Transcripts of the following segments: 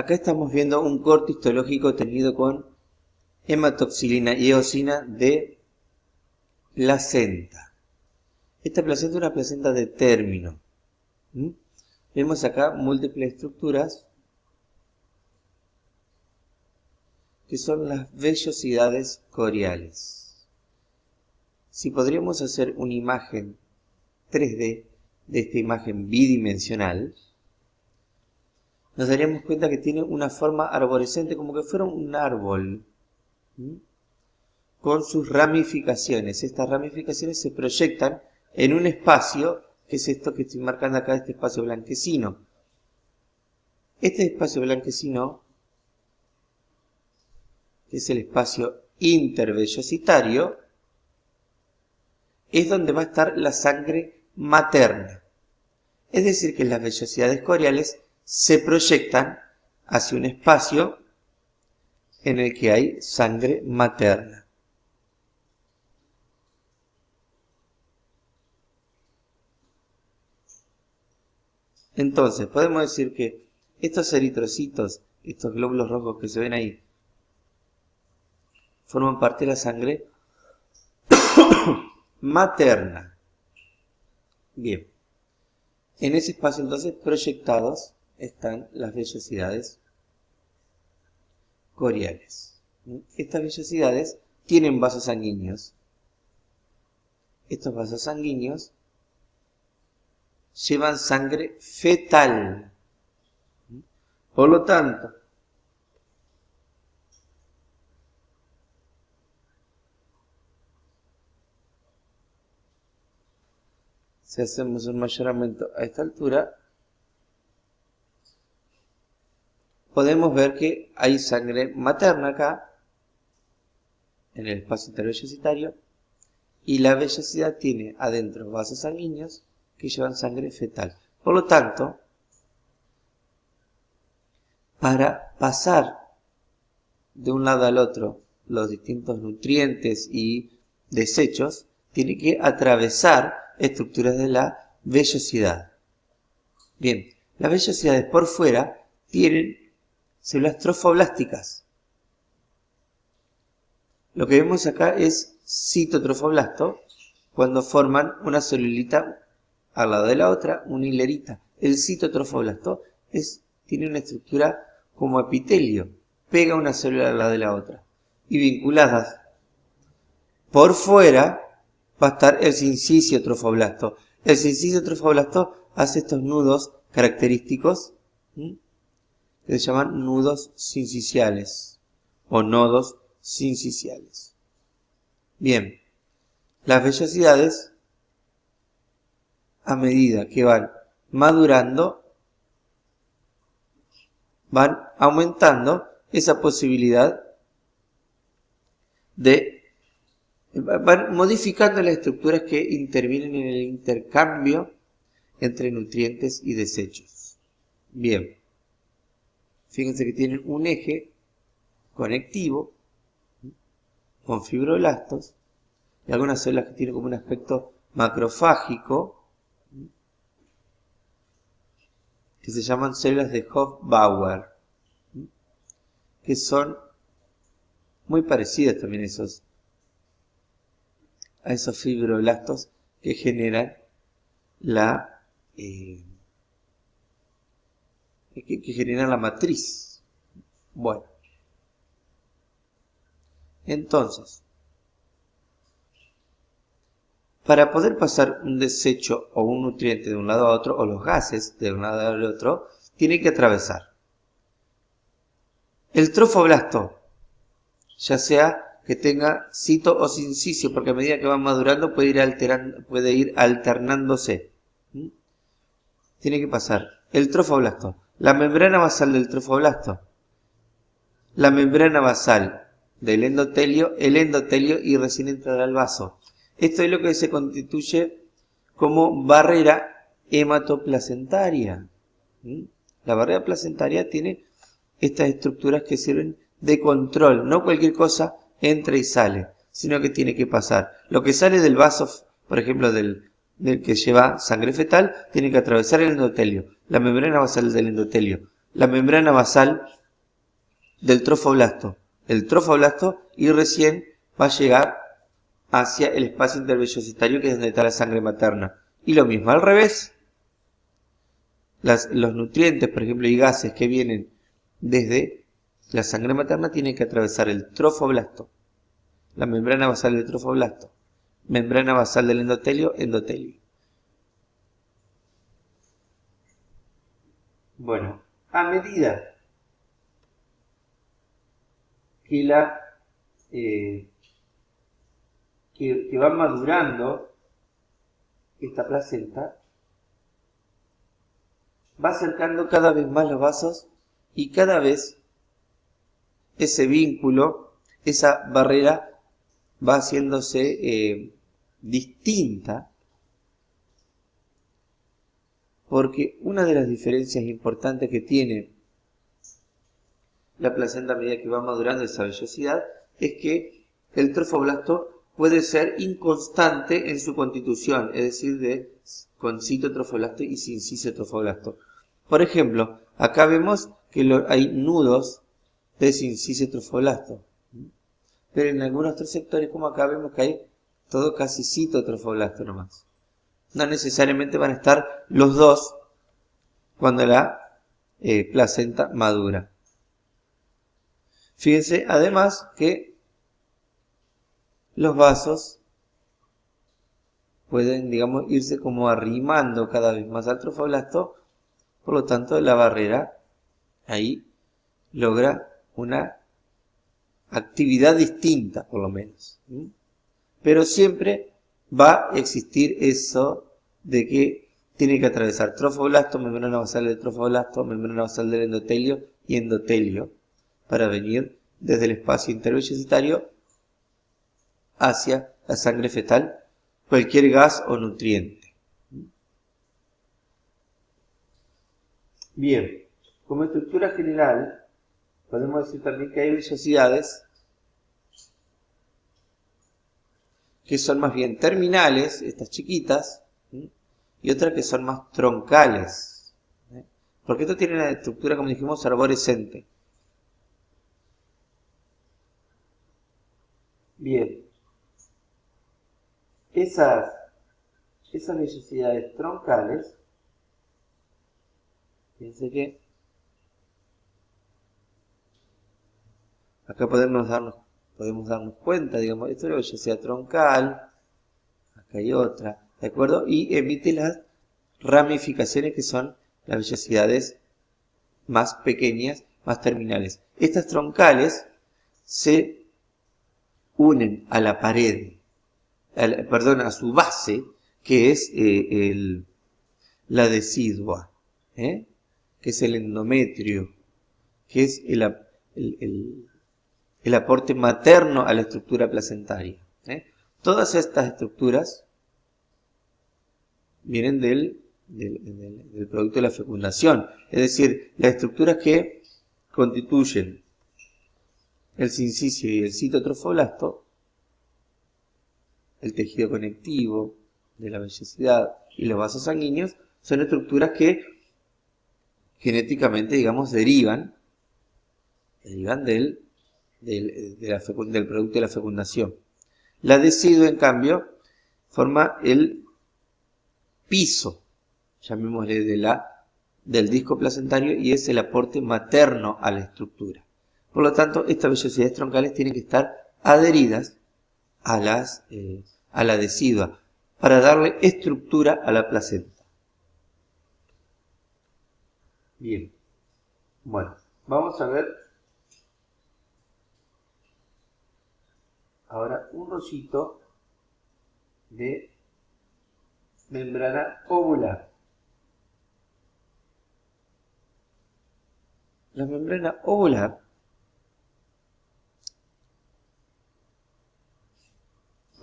Acá estamos viendo un corte histológico tenido con hematoxilina y eosina de placenta. Esta placenta es una placenta de término. Vemos acá múltiples estructuras que son las vellosidades coriales. Si podríamos hacer una imagen 3D de esta imagen bidimensional, nos daríamos cuenta que tiene una forma arborescente, como que fuera un árbol, con sus ramificaciones. Estas ramificaciones se proyectan en un espacio, que es esto que estoy marcando acá, este espacio blanquecino. Este espacio blanquecino, que es el espacio intervellositario, es donde va a estar la sangre materna. Es decir, que las vellosidades coriales se proyectan hacia un espacio en el que hay sangre materna. Entonces, podemos decir que estos eritrocitos, estos glóbulos rojos que se ven ahí, forman parte de la sangre materna. Bien. En ese espacio entonces proyectados están las vellosidades coriales. Estas vellosidades tienen vasos sanguíneos. Estos vasos sanguíneos llevan sangre fetal. Por lo tanto, si hacemos un mayoramiento a esta altura, podemos ver que hay sangre materna acá, en el espacio intervellositario, y la vellosidad tiene adentro vasos sanguíneos que llevan sangre fetal. Por lo tanto, para pasar de un lado al otro los distintos nutrientes y desechos, tiene que atravesar estructuras de la vellosidad. Bien, las vellosidades por fuera tienen células trofoblásticas. Lo que vemos acá es citotrofoblasto, cuando forman una celulita al lado de la otra, una hilerita. El citotrofoblasto tiene una estructura como epitelio, pega una célula al lado de la otra. Y vinculadas por fuera va a estar el sincisio trofoblasto. El sincisio trofoblasto hace estos nudos característicos que se llaman nudos sinciciales o nodos sinciciales. Bien, las vellosidades, a medida que van madurando, van aumentando esa posibilidad van modificando las estructuras que intervienen en el intercambio entre nutrientes y desechos. Bien, fíjense que tienen un eje conectivo con fibroblastos y algunas células que tienen como un aspecto macrofágico, que se llaman células de Hofbauer, que son muy parecidas también a esos fibroblastos que generan que generan la matriz. Bueno, entonces, para poder pasar un desecho o un nutriente de un lado a otro, o los gases de un lado al otro, tiene que atravesar el trofoblasto, ya sea que tenga cito o sincisio, porque a medida que va madurando puede ir alternándose. Tiene que pasar el trofoblasto, la membrana basal del trofoblasto, la membrana basal del endotelio, el endotelio y recién entrará al vaso. Esto es lo que se constituye como barrera hematoplacentaria. La barrera placentaria tiene estas estructuras que sirven de control. No cualquier cosa entra y sale, sino que tiene que pasar. Lo que sale del vaso, por ejemplo, del que lleva sangre fetal, tiene que atravesar el endotelio, la membrana basal del endotelio, la membrana basal del trofoblasto. El trofoblasto y recién va a llegar hacia el espacio intervellositario, que es donde está la sangre materna. Y lo mismo al revés. Los nutrientes, por ejemplo, y gases que vienen desde la sangre materna tienen que atravesar el trofoblasto, la membrana basal del trofoblasto, membrana basal del endotelio, endotelio. Bueno, a medida que que va madurando esta placenta, va acercando cada vez más los vasos y cada vez ese vínculo, esa barrera va haciéndose distinta, porque una de las diferencias importantes que tiene la placenta a medida que va madurando esa vellosidad es que el trofoblasto puede ser inconstante en su constitución, es decir, con citotrofoblasto y sin citotrofoblasto. Por ejemplo, acá vemos que hay nudos de sinciciotrofoblasto, pero en algunos otros sectores, como acá, vemos que hay todo casi citotrofoblasto nomás. No necesariamente van a estar los dos cuando la placenta madura. Fíjense además que los vasos pueden, digamos, irse como arrimando cada vez más al trofoblasto, por lo tanto la barrera ahí logra una actividad distinta, por lo menos. Pero siempre va a existir eso de que tiene que atravesar trofoblasto, membrana basal del trofoblasto, membrana basal del endotelio y endotelio para venir desde el espacio intervellositario hacia la sangre fetal cualquier gas o nutriente. Bien, como estructura general, podemos decir también que hay vellosidades que son más bien terminales, estas chiquitas, y otras que son más troncales. Porque esto tiene una estructura, como dijimos, arborescente. Bien, esas vellosidades troncales, fíjense que acá podemos darnos cuenta, digamos, esto es una vellosidad troncal, acá hay otra, ¿de acuerdo? Y emite las ramificaciones que son las vellosidades más pequeñas, más terminales. Estas troncales se unen a la pared, a su base, que es la decidua, que es el endometrio, que es el aporte materno a la estructura placentaria. Todas estas estructuras vienen del producto de la fecundación, es decir, las estructuras que constituyen el sincicio y el citotrofoblasto, el tejido conectivo de la vellosidad y los vasos sanguíneos, son estructuras que genéticamente, digamos, derivan del producto de la fecundación. La decidua, en cambio, forma el piso, llamémosle del disco placentario, y es el aporte materno a la estructura. Por lo tanto, estas vellosidades troncales tienen que estar adheridas a la decidua para darle estructura a la placenta. Bien, bueno, vamos a ver ahora un rollito de membrana ovular. La membrana ovular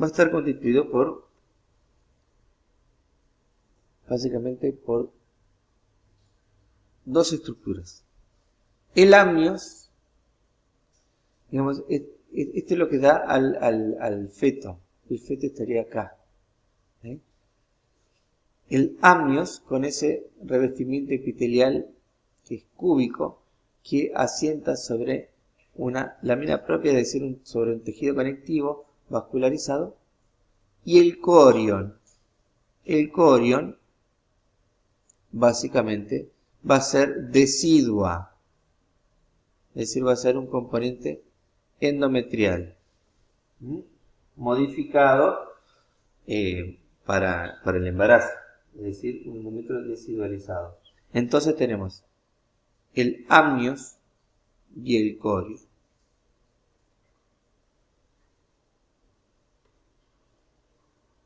va a estar constituido básicamente por dos estructuras. El amnios, digamos, esto es lo que da al feto. El feto estaría acá. El amnios, con ese revestimiento epitelial que es cúbico, que asienta sobre una lámina propia, es decir, sobre un tejido conectivo vascularizado, y el corion. El corion, básicamente, va a ser decidua, es decir, va a ser un componente endometrial, modificado para el embarazo, es decir, un endometrio decidualizado. Entonces tenemos el amnios y el corion.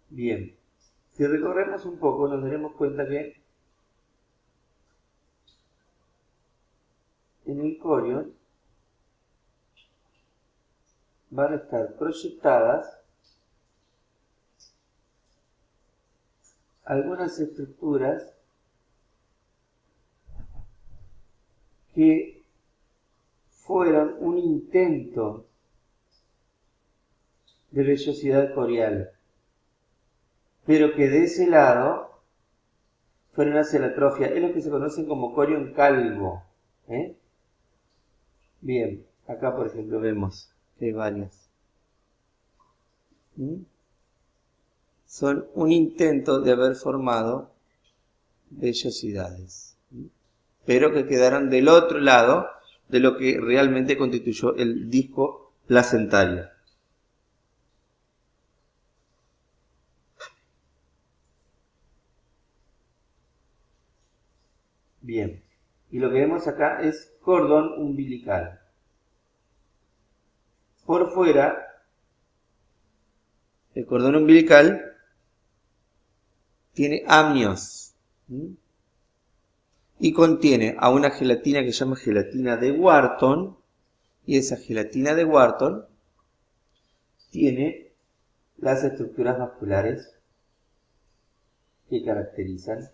Bien, si recorremos un poco nos daremos cuenta que en el corion van a estar proyectadas algunas estructuras que fueron un intento de vellosidad corial, pero que de ese lado fueron hacia la atrofia. Es lo que se conocen como corion calvo. Bien, acá por ejemplo vemos que hay varias. Son un intento de haber formado vellosidades, pero que quedaron del otro lado de lo que realmente constituyó el disco placentario. Bien, y lo que vemos acá es cordón umbilical. Por fuera, el cordón umbilical tiene amnios y contiene a una gelatina que se llama gelatina de Wharton, y esa gelatina de Wharton tiene las estructuras vasculares que caracterizan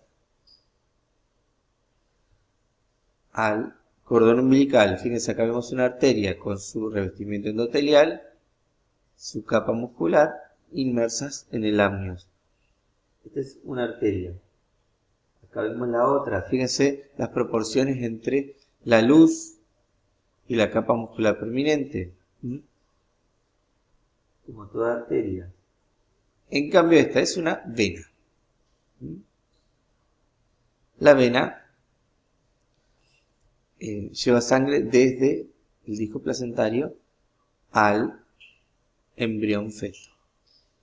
al cordón umbilical. Fíjense, acá vemos una arteria con su revestimiento endotelial, su capa muscular, inmersas en el amnios. Esta es una arteria. Acá vemos la otra. Fíjense las proporciones entre la luz y la capa muscular prominente. Como toda arteria. En cambio esta es una vena. La vena lleva sangre desde el disco placentario al embrión feto.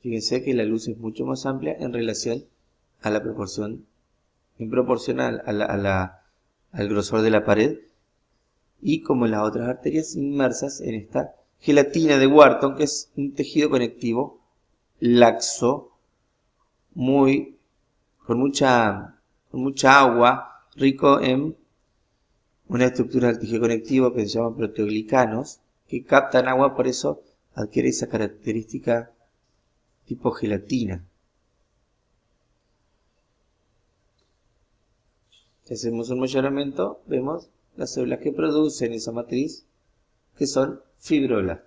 Fíjense que la luz es mucho más amplia en relación a la proporción, en proporción al grosor de la pared, y como las otras arterias inmersas en esta gelatina de Wharton, que es un tejido conectivo laxo, con mucha agua, rico en una estructura del tejido conectivo que se llama proteoglicanos, que captan agua, por eso adquiere esa característica tipo gelatina. Si hacemos un mollonamiento, vemos las células que producen esa matriz, que son fibrolas.